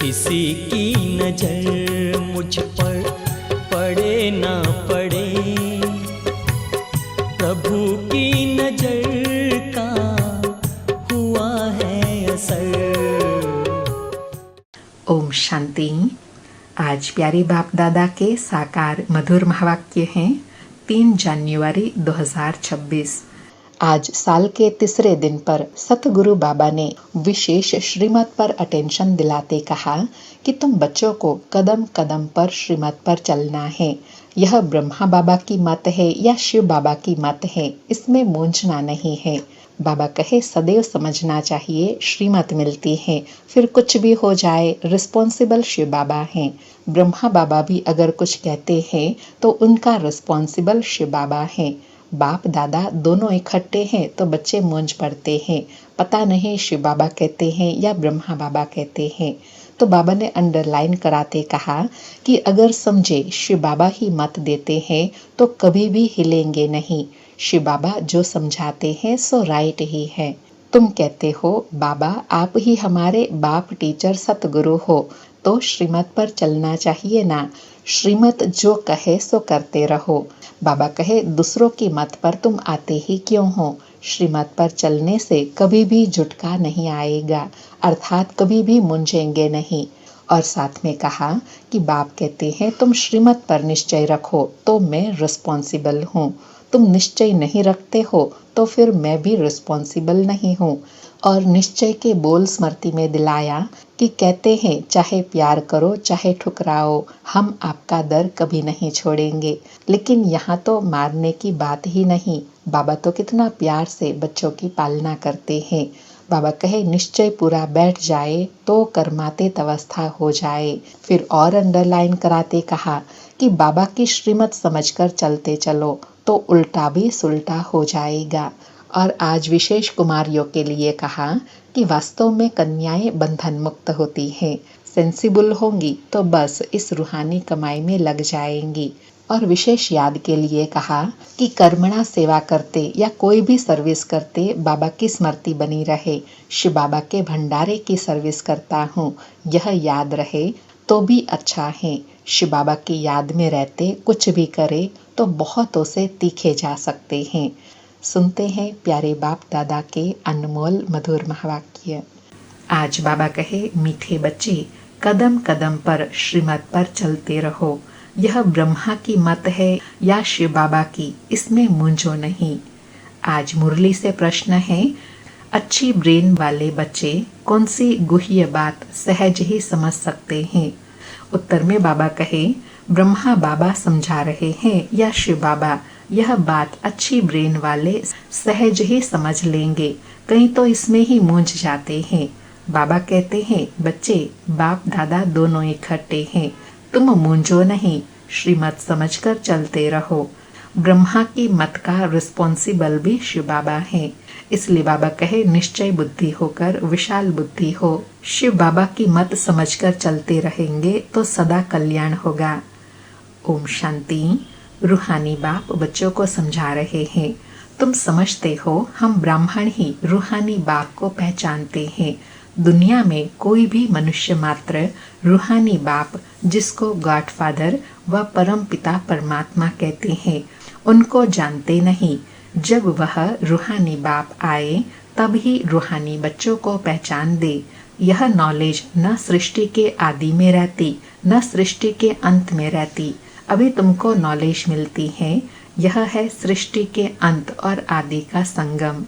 किसी की नजर मुझ पर पड़े ना पड़े, प्रभु की नजर का हुआ है असर। ओम शांति। आज प्यारे बाप दादा के साकार मधुर महावाक्य हैं 3 जनवरी 2026। आज साल के तीसरे दिन पर सतगुरु बाबा ने विशेष श्रीमत पर अटेंशन दिलाते कहा कि तुम बच्चों को कदम कदम पर श्रीमत पर चलना है। यह ब्रह्मा बाबा की मत है या शिव बाबा की मत है, इसमें मूंझना नहीं है। बाबा कहे सदैव समझना चाहिए श्रीमत मिलती है, फिर कुछ भी हो जाए रिस्पॉन्सिबल शिव बाबा हैं। ब्रह्मा बाबा भी अगर कुछ कहते हैं तो उनका रिस्पॉन्सिबल शिव बाबा हैं। बाप दादा दोनों इकट्ठे हैं तो बच्चे मूंझ पड़ते हैं, पता नहीं शिव बाबा कहते हैं या ब्रह्मा बाबा कहते हैं। तो बाबा ने अंडरलाइन कराते कहा कि अगर समझे शिव बाबा ही मत देते हैं तो कभी भी हिलेंगे नहीं। शिव बाबा जो समझाते हैं सो राइट ही है। तुम कहते हो बाबा आप ही हमारे बाप टीचर सतगुरु हो, तो श्रीमत पर चलना चाहिए ना। श्रीमत जो कहे सो करते रहो। बाबा कहे दूसरों की मत पर तुम आते ही क्यों हो। श्रीमत पर चलने से कभी भी झुटका नहीं आएगा, अर्थात कभी भी मूंझेंगे नहीं। और साथ में कहा कि बाप कहते हैं तुम श्रीमत पर निश्चय रखो तो मैं रिस्पॉन्सिबल हूँ, तुम निश्चय नहीं रखते हो तो फिर मैं भी रिस्पॉन्सिबल नहीं हूँ। और निश्चय के बोल स्मृति में दिलाया कि कहते हैं चाहे प्यार करो चाहे ठुकराओ, हम आपका दर कभी नहीं छोड़ेंगे। लेकिन यहाँ तो मारने की बात ही नहीं, बाबा तो कितना प्यार से बच्चों की पालना करते हैं। बाबा कहे निश्चय पूरा बैठ जाए तो कर्मातीत अवस्था हो जाए। फिर और अंडरलाइन कराते कहा कि बाबा की श्रीमत समझकर चलते चलो तो उल्टा भी सुल्टा हो जाएगा। और आज विशेष कुमारियों के लिए कहा कि वास्तव में कन्याएं बंधन मुक्त होती हैं, सेंसिबल होंगी तो बस इस रूहानी कमाई में लग जाएंगी। और विशेष याद के लिए कहा कि कर्मणा सेवा करते या कोई भी सर्विस करते बाबा की स्मृति बनी रहे। शिव बाबा के भंडारे की सर्विस करता हूँ, यह याद रहे तो भी अच्छा है। शिव बाबा की याद में रहते कुछ भी करे तो बहुतों से तीखे जा सकते हैं। सुनते हैं प्यारे बाप दादा के अनमोल मधुर महावाक्य। आज बाबा कहे मीठे बच्चे कदम कदम पर श्रीमत पर चलते रहो। यह ब्रह्मा की मत है या शिव बाबा की, इसमें मूंझो नहीं। आज मुरली से प्रश्न है, अच्छी ब्रेन वाले बच्चे कौन सी गुह्य बात सहज ही समझ सकते हैं। उत्तर में बाबा कहे ब्रह्मा बाबा समझा रहे हैं या शिव बाबा, यह बात अच्छी ब्रेन वाले सहज ही समझ लेंगे, कहीं तो इसमें ही मूंझ जाते हैं। बाबा कहते हैं बच्चे बाप दादा दोनों इकट्ठे हैं, तुम मूंझो नहीं, श्रीमत समझकर चलते रहो। ब्रह्मा की मत का रिस्पॉन्सिबल भी शिव बाबा है, इसलिए बाबा कहे निश्चय बुद्धि होकर विशाल बुद्धि हो। शिव बाबा की मत समझकर चलते रहेंगे तो सदा कल्याण होगा। ओम शांति। रूहानी बाप बच्चों को समझा रहे हैं, तुम समझते हो हम ब्राह्मण ही रूहानी बाप को पहचानते हैं। दुनिया में कोई भी मनुष्य मात्र रूहानी बाप, जिसको गॉडफादर व परम पिता परमात्मा कहते हैं, उनको जानते नहीं। जब वह रूहानी बाप आए तब ही रूहानी बच्चों को पहचान दे। यह नॉलेज न सृष्टि के आदि में रहती न सृष्टि के अंत में रहती। अभी तुमको नॉलेज मिलती है, यह है सृष्टि के अंत और आदि का संगम।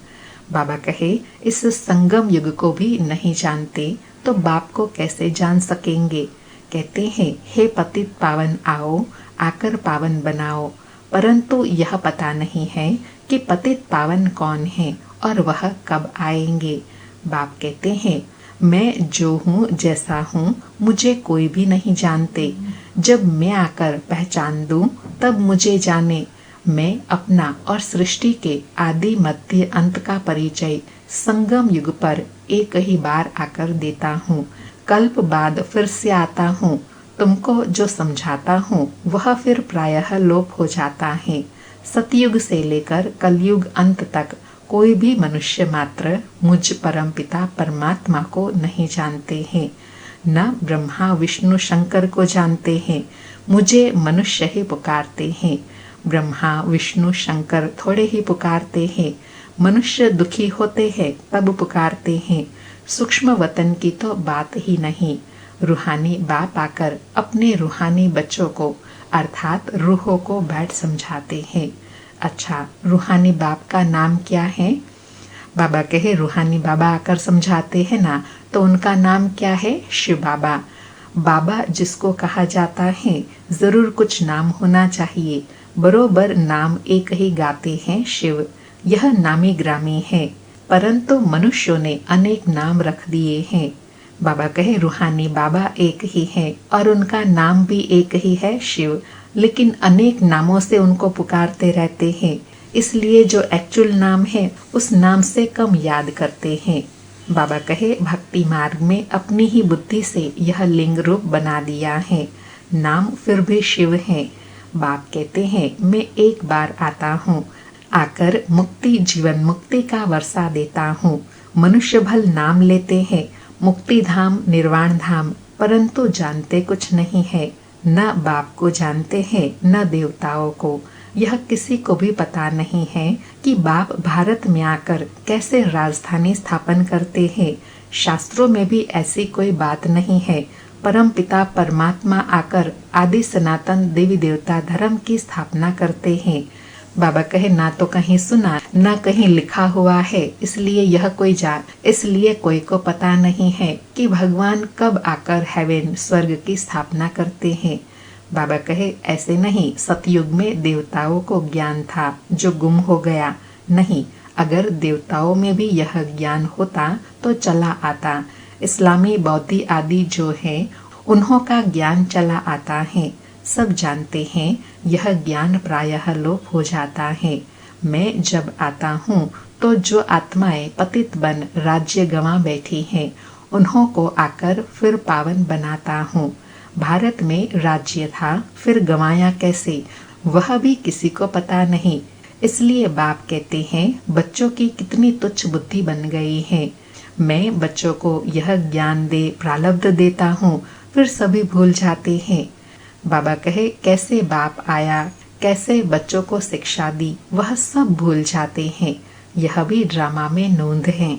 बाबा कहे इस संगम युग को भी नहीं जानते तो बाप को कैसे जान सकेंगे। कहते हैं हे पतित पावन आओ, आकर पावन बनाओ। परंतु यह पता नहीं है कि पतित पावन कौन है और वह कब आएंगे। बाप कहते हैं मैं जो हूँ जैसा हूँ मुझे कोई भी नहीं जानते। जब मैं आकर पहचान दूं तब मुझे जाने। मैं अपना और सृष्टि के आदि मध्य अंत का परिचय संगम युग पर एक ही बार आकर देता हूँ। कल्प बाद फिर से आता हूँ। तुमको जो समझाता हूँ वह फिर प्रायः लोप हो जाता है। सतयुग से लेकर कलयुग अंत तक कोई भी मनुष्य मात्र मुझ परमपिता परमात्मा को नहीं जानते हैं। न ब्रह्मा विष्णु शंकर को जानते हैं, मुझे मनुष्य ही पुकारते हैं। ब्रह्मा विष्णु शंकर थोड़े ही पुकारते हैं, मनुष्य दुखी होते हैं तब पुकारते हैं। सूक्ष्म वतन की तो बात ही नहीं। रूहानी बाप आकर अपने रूहानी बच्चों को अर्थात रूहों को बैठ समझाते हैं। अच्छा, रूहानी बाप का नाम क्या है? बाबा कहे रूहानी बाबा आकर समझाते हैं ना, तो उनका नाम क्या है? शिव बाबा। बाबा जिसको कहा जाता है जरूर कुछ नाम होना चाहिए। बरोबर नाम एक ही गाते हैं, शिव। यह नामी ग्रामी है, परंतु मनुष्यों ने अनेक नाम रख दिए हैं। बाबा कहे रूहानी बाबा एक ही है और उनका नाम भी एक ही है, शिव। लेकिन अनेक नामों से उनको पुकारते रहते हैं, इसलिए जो एक्चुअल नाम है उस नाम से कम याद करते हैं। बाबा कहे भक्ति मार्ग में अपनी ही बुद्धि से यह लिंग रूप बना दिया है, नाम फिर भी शिव है। बाप कहते हैं मैं एक बार आता हूँ, आकर मुक्ति जीवन मुक्ति का वर्षा देता हूँ। मनुष्य भल नाम लेते हैं मुक्ति धाम निर्वाण धाम, परंतु जानते कुछ नहीं है। न बाप को जानते हैं न देवताओं को। यह किसी को भी पता नहीं है कि बाप भारत में आकर कैसे राजधानी स्थापन करते हैं। शास्त्रों में भी ऐसी कोई बात नहीं है। परम पिता परमात्मा आकर आदि सनातन देवी देवता धर्म की स्थापना करते हैं। बाबा कहे ना तो कहीं सुना न कहीं लिखा हुआ है, इसलिए कोई को पता नहीं है कि भगवान कब आकर हेवन स्वर्ग की स्थापना करते हैं। बाबा कहे ऐसे नहीं, सतयुग में देवताओं को ज्ञान था जो गुम हो गया। नहीं, अगर देवताओं में भी यह ज्ञान होता तो चला आता। इस्लामी बौद्धि आदि जो है उन्हों का ज्ञान चला आता है। सब जानते हैं यह ज्ञान प्रायः लोप हो जाता है। मैं जब आता हूँ तो जो आत्माएं पतित बन राज्य गंवा बैठी हैं उन्हों को आकर फिर पावन बनाता हूँ। भारत में राज्य था, फिर गंवाया कैसे, वह भी किसी को पता नहीं। इसलिए बाप कहते हैं बच्चों की कितनी तुच्छ बुद्धि बन गई है। मैं बच्चों को यह ज्ञान दे प्रारब्ध देता हूँ, फिर सभी भूल जाते हैं। बाबा कहे कैसे बाप आया, कैसे बच्चों को शिक्षा दी, वह सब भूल जाते हैं। यह भी ड्रामा में नोंद है।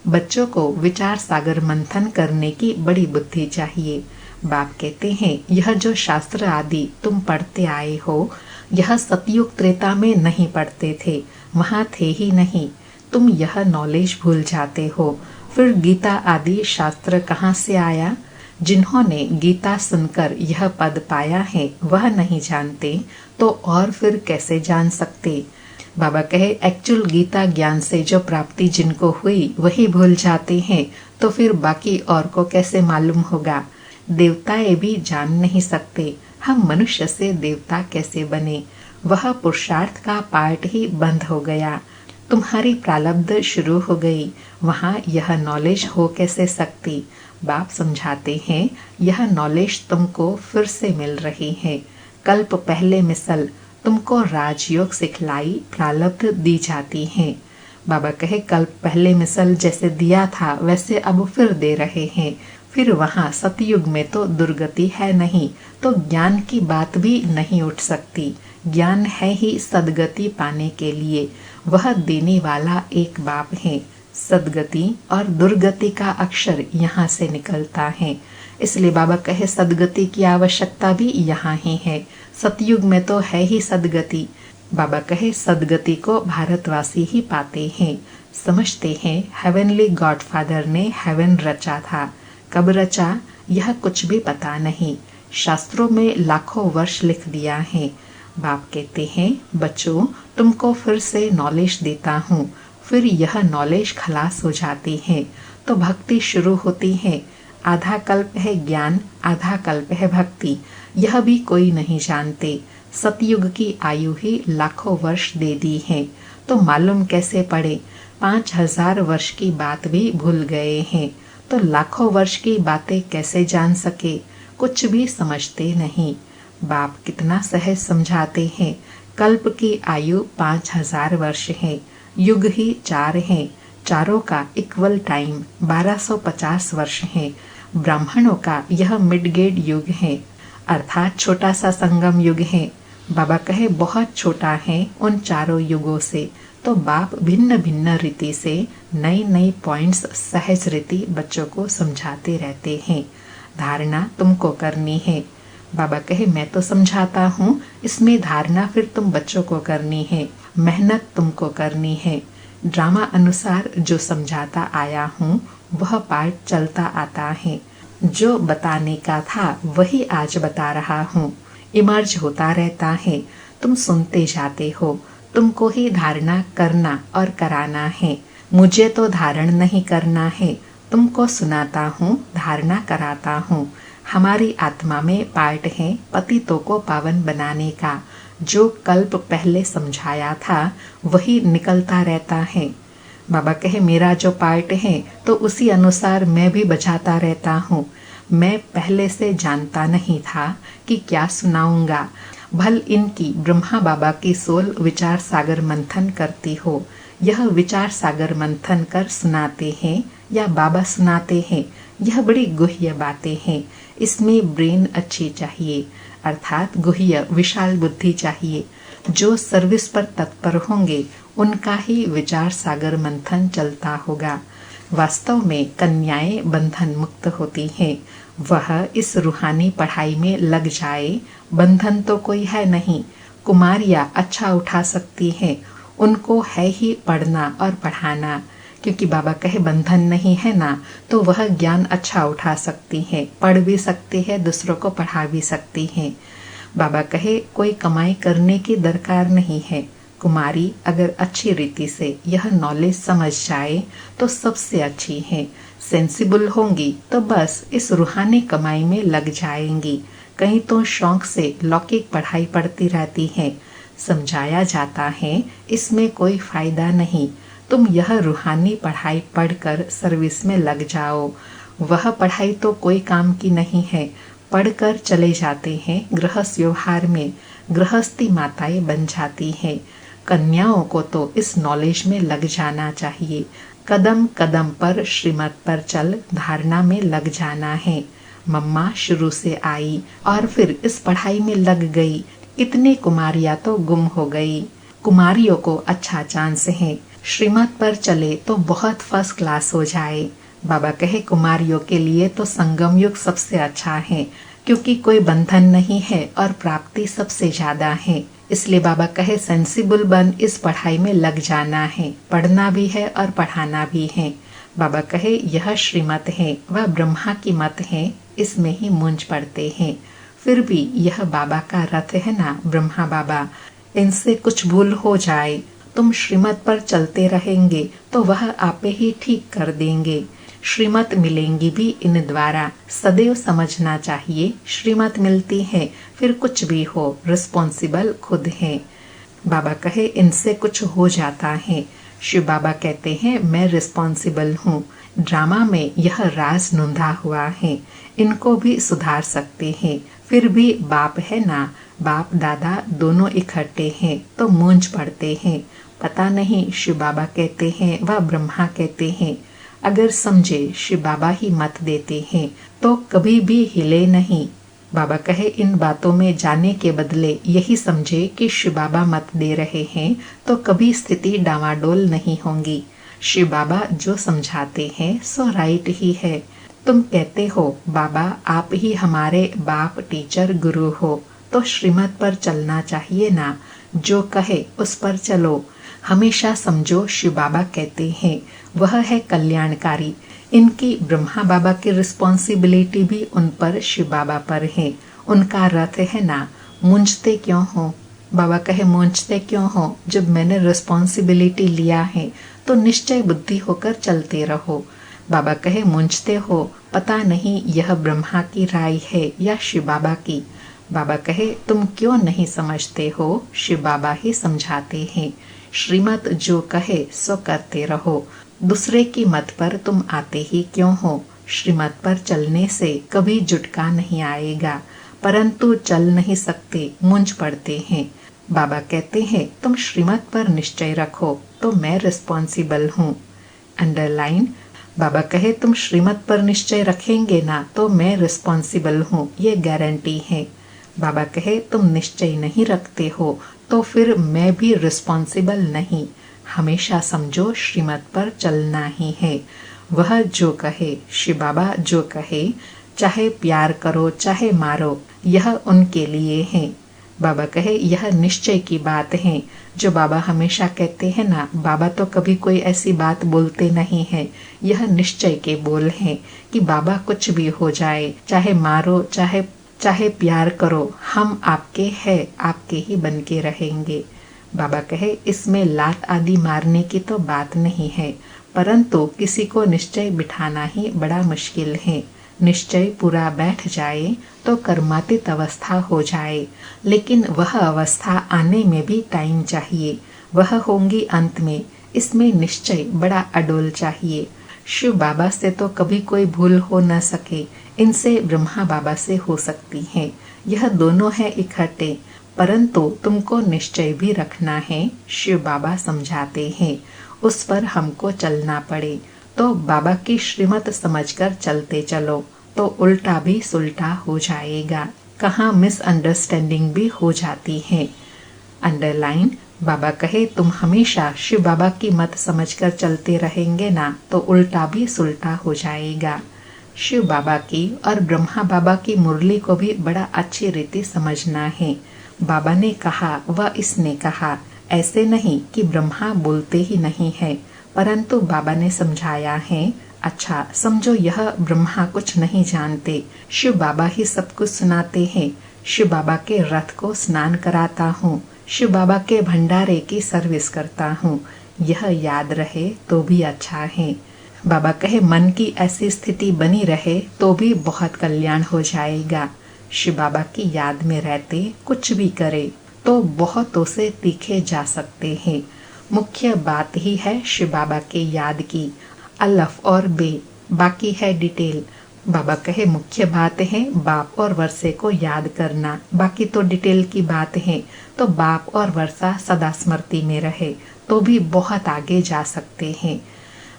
बच्चों को विचार सागर मंथन करने की बड़ी बुद्धि चाहिए। बाप कहते हैं यह जो शास्त्र आदि तुम पढ़ते आए हो, यह सतयुग त्रेता में नहीं पढ़ते थे, वहाँ थे ही नहीं। तुम यह नॉलेज भूल जाते हो। फिर गीता आदि शास्त्र कहाँ से आया? जिन्होंने गीता सुनकर यह पद पाया है वह नहीं जानते तो और फिर कैसे जान सकते? बाबा कहे एक्चुअल गीता ज्ञान से जो प्राप्ति जिनको हुई वही भूल जाते हैं, तो फिर बाकी और को कैसे मालूम होगा? देवताएं भी जान नहीं सकते हम मनुष्य से देवता कैसे बने। वह पुरुषार्थ का पार्ट ही बंद हो गया। तुम्हारी प्रारब्ध शुरू हो गई, वहाँ यह नॉलेज हो कैसे सकती? बाप समझाते हैं यह नॉलेज तुमको फिर से मिल रही है। कल्प पहले मिसल तुमको राजयोग सिखलाई प्रारब्ध दी जाती है। बाबा कहे कल्प पहले मिसल जैसे दिया था वैसे अब फिर दे रहे हैं। फिर वहाँ सतयुग में तो दुर्गति है नहीं, तो ज्ञान की बात भी नहीं उठ सकती। ज्ञान है ही सदगति पाने के लिए, वह देने वाला एक बाप है। सदगति और दुर्गति का अक्षर यहाँ से निकलता है। इसलिए बाबा कहे सदगति की आवश्यकता भी यहाँ ही है। सतयुग में तो है ही सदगति। बाबा कहे सदगति को भारतवासी ही पाते हैं। समझते हैं हेवनली गॉडफादर ने हेवन रचा था। कब रचा यह कुछ भी पता नहीं। शास्त्रों में लाखों वर्ष लिख दिया है। बाप कहते हैं बच्चों तुमको फिर से नॉलेज देता हूँ। फिर यह नॉलेज खलास हो जाती है तो भक्ति शुरू होती है। आधा कल्प है ज्ञान, आधा कल्प है भक्ति, यह भी कोई नहीं जानते। सतयुग की आयु ही लाखों वर्ष दे दी है, तो मालूम कैसे पड़े? 5000 वर्ष की बात भी भूल गए हैं, तो लाखों वर्ष की बातें कैसे जान सके? कुछ भी समझते नहीं। बाप कितना सहज समझाते हैं। कल्प की आयु 5000 वर्ष है, युग ही 4 हैं, चारों का इक्वल टाइम 1250 वर्ष है। ब्राह्मणों का यह मिडगेड युग है, अर्थात छोटा सा संगम युग है। बाबा कहे बहुत छोटा है उन चारों युगों से। तो बाप भिन्न भिन्न रीति से नई नई पॉइंट्स सहज रीति बच्चों को समझाते रहते हैं। धारणा तुमको करनी है। बाबा कहे मैं तो समझाता हूँ, इसमें धारणा फिर तुम बच्चों को करनी है, मेहनत तुमको करनी है। ड्रामा अनुसार जो समझाता आया हूँ वह पार्ट चलता आता है। जो बताने का था वही आज बता रहा हूँ। इमर्ज होता रहता है, तुम सुनते जाते हो। तुमको ही धारणा करना और कराना है। मुझे तो धारण नहीं करना है, तुमको सुनाता हूँ, धारणा कराता हूँ। हमारी आत्मा में पार्ट है पतितों को पावन बनाने का। जो कल्प पहले समझाया था वही निकलता रहता है। बाबा कहे मेरा जो पार्ट है तो उसी अनुसार मैं भी बजाता रहता हूँ। मैं पहले से जानता नहीं था कि क्या सुनाऊंगा। भल इनकी ब्रह्मा बाबा की सोल विचार सागर मंथन करती हो। यह विचार सागर मंथन कर सुनाते हैं या बाबा सुनाते हैं, यह बड़ी गुह्य बातें हैं। इसमें ब्रेन अच्छी चाहिए, अर्थात गुह्य विशाल बुद्धि चाहिए। जो सर्विस पर तत्पर होंगे उनका ही विचार सागर मंथन चलता होगा। वास्तव में कन्याएं बंधन मुक्त होती हैं। वह इस रूहानी पढ़ाई में लग जाए, बंधन तो कोई है नहीं। कुमारियां अच्छा उठा सकती हैं, उनको है ही पढ़ना और पढ़ाना। क्योंकि बाबा कहे बंधन नहीं है ना, तो वह ज्ञान अच्छा उठा सकती है, पढ़ भी सकती है, दूसरों को पढ़ा भी सकती है। बाबा कहे कोई कमाई करने की दरकार नहीं है। कुमारी अगर अच्छी रीति से यह नॉलेज समझ जाए तो सबसे अच्छी है। सेंसिबल होंगी तो बस इस रूहानी कमाई में लग जाएंगी। कहीं तो शौक से लौकिक पढ़ाई पढ़ती रहती है। समझाया जाता है इसमें कोई फायदा नहीं। तुम यह रूहानी पढ़ाई पढ़कर सर्विस में लग जाओ। वह पढ़ाई तो कोई काम की नहीं है। पढ़कर चले जाते हैं गृहस्थ व्यवहार में, गृहस्थी माताएं बन जाती हैं। कन्याओं को तो इस नॉलेज में लग जाना चाहिए। कदम कदम पर श्रीमत पर चल धारणा में लग जाना है। मम्मा शुरू से आई और फिर इस पढ़ाई में लग गई। कितनी कुमारियां तो गुम हो गई। कुमारियों को अच्छा चांस है, श्रीमत पर चले तो बहुत फर्स्ट क्लास हो जाए। बाबा कहे कुमारियों के लिए तो संगम युग सबसे अच्छा है, क्योंकि कोई बंधन नहीं है और प्राप्ति सबसे ज्यादा है। इसलिए बाबा कहे सेंसिबल बन इस पढ़ाई में लग जाना है, पढ़ना भी है और पढ़ाना भी है। बाबा कहे यह श्रीमत है, वह ब्रह्मा की मत है, इसमें ही मूंज पड़ते हैं। फिर भी यह बाबा का रथ है ना, ब्रह्मा बाबा, इनसे कुछ भूल हो जाए, तुम श्रीमत पर चलते रहेंगे तो वह आपे ही ठीक कर देंगे। श्रीमत मिलेंगी भी इन द्वारा। सदैव समझना चाहिए श्रीमत मिलती है, फिर कुछ भी हो रिस्पॉन्सिबल खुद है। बाबा कहे इनसे कुछ हो जाता है। शिव बाबा कहते हैं मैं रिस्पॉन्सिबल हूँ। ड्रामा में यह राज नूंधा हुआ है, इनको भी सुधार सकते हैं। फिर भी बाप है ना, बाप दादा दोनों इकट्ठे हैं तो मूंज पड़ते हैं। पता नहीं शिव बाबा कहते हैं व ब्रह्मा कहते हैं। अगर समझे शिव बाबा ही मत देते हैं तो कभी भी हिले नहीं। बाबा कहे इन बातों में जाने के बदले यही समझे कि शिव बाबा मत दे रहे हैं तो कभी स्थिति डावाडोल नहीं होंगी। शिव बाबा जो समझाते हैं सो राइट ही है। तुम कहते हो बाबा आप ही हमारे बाप टीचर गुरु हो, तो श्रीमत पर चलना चाहिए ना। जो कहे उस पर चलो। हमेशा समझो शिव बाबा कहते हैं वह है कल्याणकारी। इनकी ब्रह्मा बाबा की रिस्पॉन्सिबिलिटी भी उन पर, शिव बाबा पर है। उनका रथ है ना, मूंझते क्यों हो। बाबा कहे मूंझते क्यों हो, जब मैंने रिस्पॉन्सिबिलिटी लिया है तो निश्चय बुद्धि होकर चलते रहो। बाबा कहे मूंझते हो, पता नहीं यह ब्रह्मा की राय है या शिव बाबा की। बाबा कहे तुम क्यों नहीं समझते हो, शिव बाबा ही समझाते हैं। श्रीमत जो कहे सो करते रहो। दूसरे की मत पर तुम आते ही क्यों हो। श्रीमत पर चलने से कभी जुटका नहीं आएगा, परंतु चल नहीं सकते, मूंझ पड़ते हैं। बाबा कहते हैं तुम श्रीमत पर निश्चय रखो तो मैं रिस्पॉन्सिबल हूँ। अंडरलाइन, बाबा कहे तुम श्रीमत पर निश्चय रखेंगे ना तो मैं रिस्पॉन्सिबल हूँ, ये गारंटी है। बाबा कहे तुम निश्चय नहीं रखते हो तो फिर मैं भी रिस्पॉन्सिबल नहीं। हमेशा समझो श्रीमत पर चलना ही है। वह जो कहे, शिव बाबा जो कहे, चाहे प्यार करो चाहे मारो, यह उनके लिए है। बाबा कहे यह निश्चय की बात है। जो बाबा हमेशा कहते हैं ना, बाबा तो कभी कोई ऐसी बात बोलते नहीं है, यह निश्चय के बोल हैं कि बाबा कुछ भी हो जाए, चाहे मारो चाहे प्यार करो, हम आपके हैं, आपके ही बन के रहेंगे। बाबा कहे इसमें लात आदि मारने की तो बात नहीं है, परंतु किसी को निश्चय बिठाना ही बड़ा मुश्किल है। निश्चय पूरा बैठ जाए तो कर्मातीत अवस्था हो जाए, लेकिन वह अवस्था आने में भी टाइम चाहिए। वह होंगी अंत में। इसमें निश्चय बड़ा अडोल चाहिए। शिव बाबा से तो कभी कोई भूल हो न सके, इनसे ब्रह्मा बाबा से हो सकती है। यह दोनों है इकट्ठे, परंतु तुमको निश्चय भी रखना है। शिव बाबा समझाते हैं, उस पर हमको चलना पड़े तो बाबा की श्रीमत समझकर चलते चलो, तो उल्टा भी सुल्टा हो जाएगा। कहाँ मिसअंडरस्टैंडिंग भी हो जाती है। अंडरलाइन, बाबा कहे तुम हमेशा शिव बाबा की मत समझकर चलते रहेंगे ना तो उल्टा भी सुल्टा हो जाएगा। शिव बाबा की और ब्रह्मा बाबा की मुरली को भी बड़ा अच्छी रीति समझना है। बाबा ने कहा व इसने कहा, ऐसे नहीं कि ब्रह्मा बोलते ही नहीं है, परंतु बाबा ने समझाया है। अच्छा समझो यह ब्रह्मा कुछ नहीं जानते, शिव बाबा ही सब कुछ सुनाते हैं। शिव बाबा के रथ को स्नान कराता हूँ, शिव बाबा के भंडारे की सर्विस करता हूँ, यह याद रहे तो भी अच्छा है। बाबा कहे मन की ऐसी स्थिति बनी रहे तो भी बहुत कल्याण हो जाएगा। शिव बाबा की याद में रहते कुछ भी करे तो बहुतों से तीखे जा सकते हैं। मुख्य बात ही है शिव बाबा के याद की, अलफ और बे, बाकी है डिटेल। बाबा कहे मुख्य बात है बाप और वर्षे को याद करना, बाकी तो डिटेल की बात है। तो बाप और वर्षा सदा स्मृति में रहे तो भी बहुत आगे जा सकते हैं।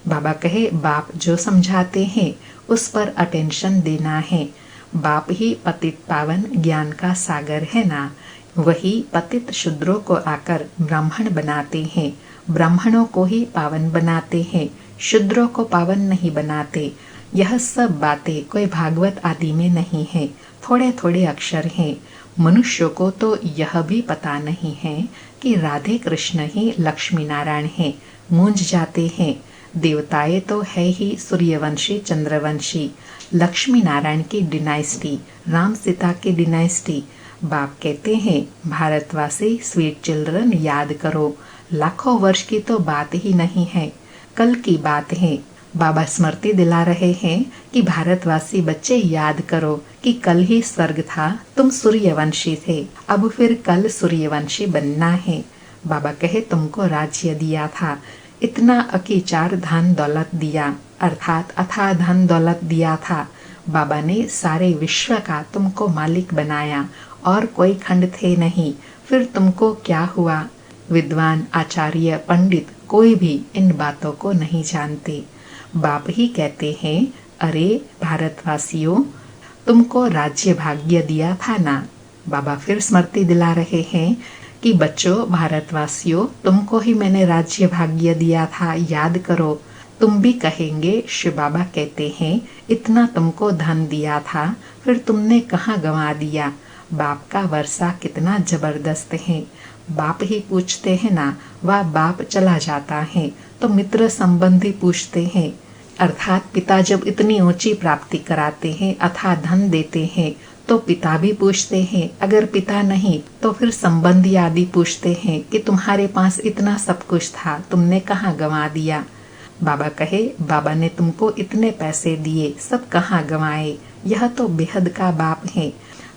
बाबा कहे बाप जो समझाते हैं उस पर अटेंशन देना है। बाप ही पतित पावन ज्ञान का सागर है ना, वही पतित शूद्रों को आकर ब्राह्मण बनाते हैं, ब्राह्मणों को ही पावन बनाते हैं, शूद्रों को पावन नहीं बनाते। यह सब बातें कोई भागवत आदि में नहीं है, थोड़े थोड़े अक्षर हैं। मनुष्यों को तो यह भी पता नहीं है कि राधे कृष्ण ही लक्ष्मी नारायण हैं, मूंझ जाते हैं। देवताएं तो है ही सूर्यवंशी चंद्रवंशी, लक्ष्मी नारायण की डिनाइस्टी, राम सीता की डिनाइस्टी। बाप कहते हैं भारतवासी स्वीट चिल्ड्रन याद करो, लाखों वर्ष की तो बात ही नहीं है, कल की बात है। बाबा स्मृति दिला रहे हैं कि भारतवासी बच्चे याद करो कि कल ही स्वर्ग था, तुम सूर्यवंशी थे, अब फिर कल सूर्यवंशी बनना है। बाबा कहे तुमको राज्य दिया था, इतना अकीचार धन दौलत दिया, अर्थात अथाह धन दौलत दिया था। बाबा ने सारे विश्व का तुमको मालिक बनाया और कोई खंड थे नहीं, फिर तुमको क्या हुआ? विद्वान आचार्य पंडित कोई भी इन बातों को नहीं जानते। बाप ही कहते हैं अरे भारतवासियों, तुमको राज्य भाग्य दिया था ना। बाबा फिर स्मृति दिला रहे हैं कि बच्चों भारतवासियों, तुमको ही मैंने राज्य भाग्य दिया था, याद करो। तुम भी कहेंगे शिव बाबा कहते हैं इतना तुमको धन दिया था, फिर तुमने कहाँ गंवा दिया। बाप का वर्षा कितना जबरदस्त है। बाप ही पूछते हैं ना, वह बाप चला जाता है तो मित्र संबंधी पूछते हैं, अर्थात पिता जब इतनी ऊंची प्राप्ति कराते हैं अथाह धन देते हैं तो पिता भी पूछते हैं, अगर पिता नहीं तो फिर संबंधी आदि पूछते हैं कि तुम्हारे पास इतना सब कुछ था, तुमने कहाँ गंवा दिया। बाबा कहे बाबा ने तुमको इतने पैसे दिए, सब कहाँ गंवाए। यह तो बेहद का बाप है।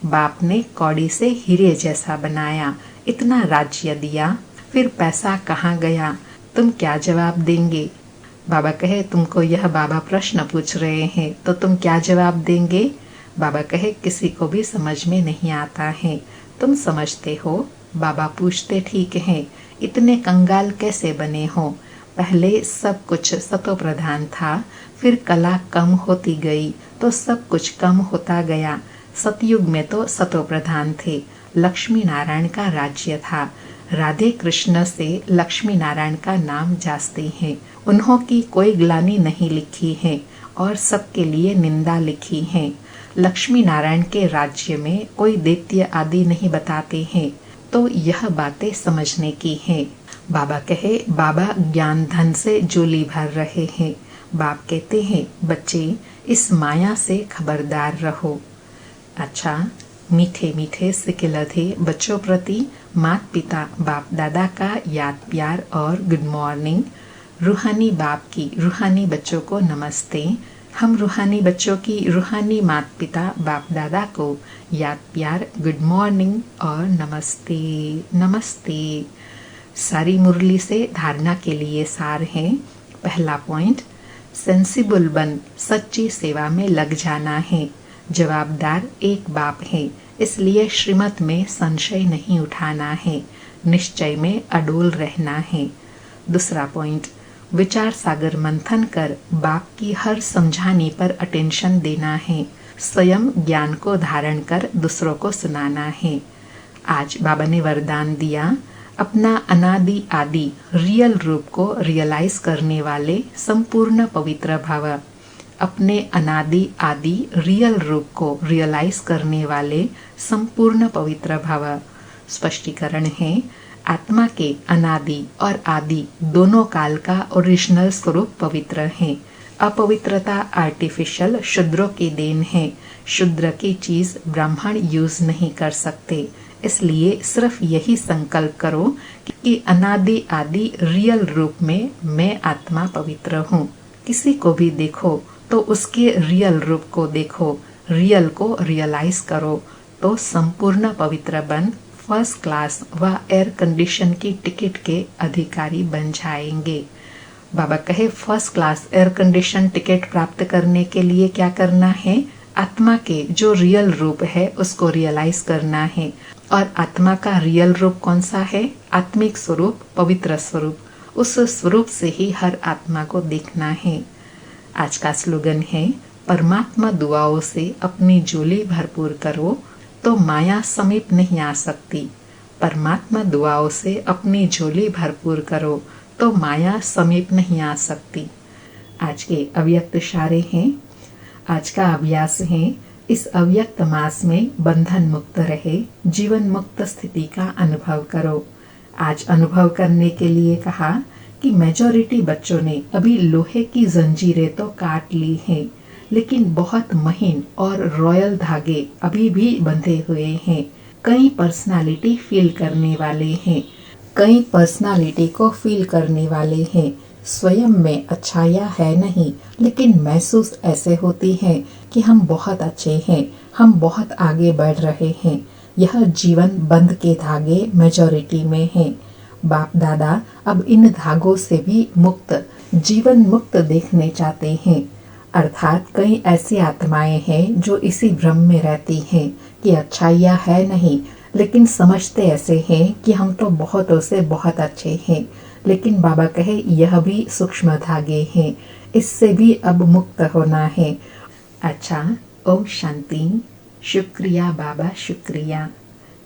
बाप ने कौड़ी से हीरे जैसा बनाया, इतना राज्य दिया, फिर पैसा कहाँ गया, तुम क्या जवाब देंगे? बाबा कहे तुमको यह बाबा प्रश्न पूछ रहे हैं तो तुम क्या जवाब देंगे? बाबा कहे किसी को भी समझ में नहीं आता है, तुम समझते हो। बाबा पूछते ठीक है, इतने कंगाल कैसे बने हो? पहले सब कुछ सतो प्रधान था, फिर कला कम होती गई तो सब कुछ कम होता गया। सतयुग में तो सतो प्रधान थे, लक्ष्मी नारायण का राज्य था। राधे कृष्ण से लक्ष्मी नारायण का नाम जास्ते हैं। उन्हों की कोई ग्लानि नहीं लिखी है और सबके लिए निंदा लिखी है। लक्ष्मी नारायण के राज्य में कोई दैत्य आदि नहीं बताते हैं, तो यह बातें समझने की है। बाबा कहे, बाबा ज्ञान धन से झोली भर रहे हैं। बाप कहते हैं, बच्चे इस माया से खबरदार रहो। अच्छा, मीठे मीठे सिकिलधे बच्चों प्रति माता पिता बाप दादा का याद प्यार और गुड मॉर्निंग। रूहानी बाप की रूहानी बच्चों को नमस्ते। हम रूहानी बच्चों की रूहानी माता पिता बाप दादा को याद प्यार गुड मॉर्निंग और नमस्ते नमस्ते। सारी मुरली से धारणा के लिए सार है। पहला पॉइंट, सेंसिबल बन सच्ची सेवा में लग जाना है। जवाबदार एक बाप है, इसलिए श्रीमत में संशय नहीं उठाना है, निश्चय में अडोल रहना है। दूसरा पॉइंट, विचार सागर मंथन कर बाप की हर समझाने पर अटेंशन देना है। स्वयं ज्ञान को धारण कर दूसरों को सुनाना है। आज बाबा ने वरदान दिया, अपना अनादि आदि रियल रूप को रियलाइज करने वाले संपूर्ण पवित्र भव। अपने अनादि आदि रियल रूप को रियलाइज करने वाले संपूर्ण पवित्र भव। स्पष्टीकरण है, आत्मा के अनादि और आदि दोनों काल का ओरिजिनल स्वरूप पवित्र है। अपवित्रता आर्टिफिशियल शूद्रों की देन है। शूद्र की चीज ब्राह्मण यूज नहीं कर सकते। इसलिए सिर्फ यही संकल्प करो कि अनादि आदि रियल रूप में मैं आत्मा पवित्र हूँ। किसी को भी देखो तो उसके रियल रूप को देखो, रियल को रियलाइज करो, तो संपूर्ण पवित्र बन फर्स्ट क्लास व एयर कंडीशन की टिकट के अधिकारी बन जाएंगे। बाबा कहे, first class air condition ticket प्राप्त करने के लिए क्या करना है? आत्मा के जो रियल रूप है उसको रियलाइज करना है। और आत्मा का रियल रूप कौन सा है? आत्मिक स्वरूप, पवित्र स्वरूप। उस स्वरूप से ही हर आत्मा को देखना है। आज का स्लोगन है, परमात्मा दुआओं से अपनी झोली भरपूर करो तो माया समीप नहीं आ सकती। परमात्मा दुआओं से अपनी झोली भरपूर करो तो माया समीप नहीं आ सकती। आज के अव्यक्त इशारे हैं। आज का अभ्यास है, इस अव्यक्त मास में बंधन मुक्त रहे, जीवन मुक्त स्थिति का अनुभव करो। आज अनुभव करने के लिए कहा कि मेजॉरिटी बच्चों ने अभी लोहे की जंजीरें तो काट ली हैं, लेकिन बहुत महीन और रॉयल धागे अभी भी बंधे हुए हैं। कई पर्सनालिटी फील करने वाले हैं, कई पर्सनालिटी को फील करने वाले हैं। स्वयं में अच्छाया है नहीं, लेकिन महसूस ऐसे होती है कि हम बहुत अच्छे हैं, हम बहुत आगे बढ़ रहे हैं। यह जीवन बंध के धागे मेजॉरिटी में हैं। बाप दादा अब इन धागों से भी मुक्त, जीवन मुक्त देखने चाहते हैं। अर्थात कई ऐसी आत्माएं हैं जो इसी भ्रम में रहती हैं कि अच्छाइयाँ है नहीं, लेकिन समझते ऐसे हैं कि हम तो बहुतों से बहुत अच्छे हैं। लेकिन बाबा कहे, यह भी सूक्ष्म धागे हैं, इससे भी अब मुक्त होना है। अच्छा, ओम शांति। शुक्रिया बाबा, शुक्रिया।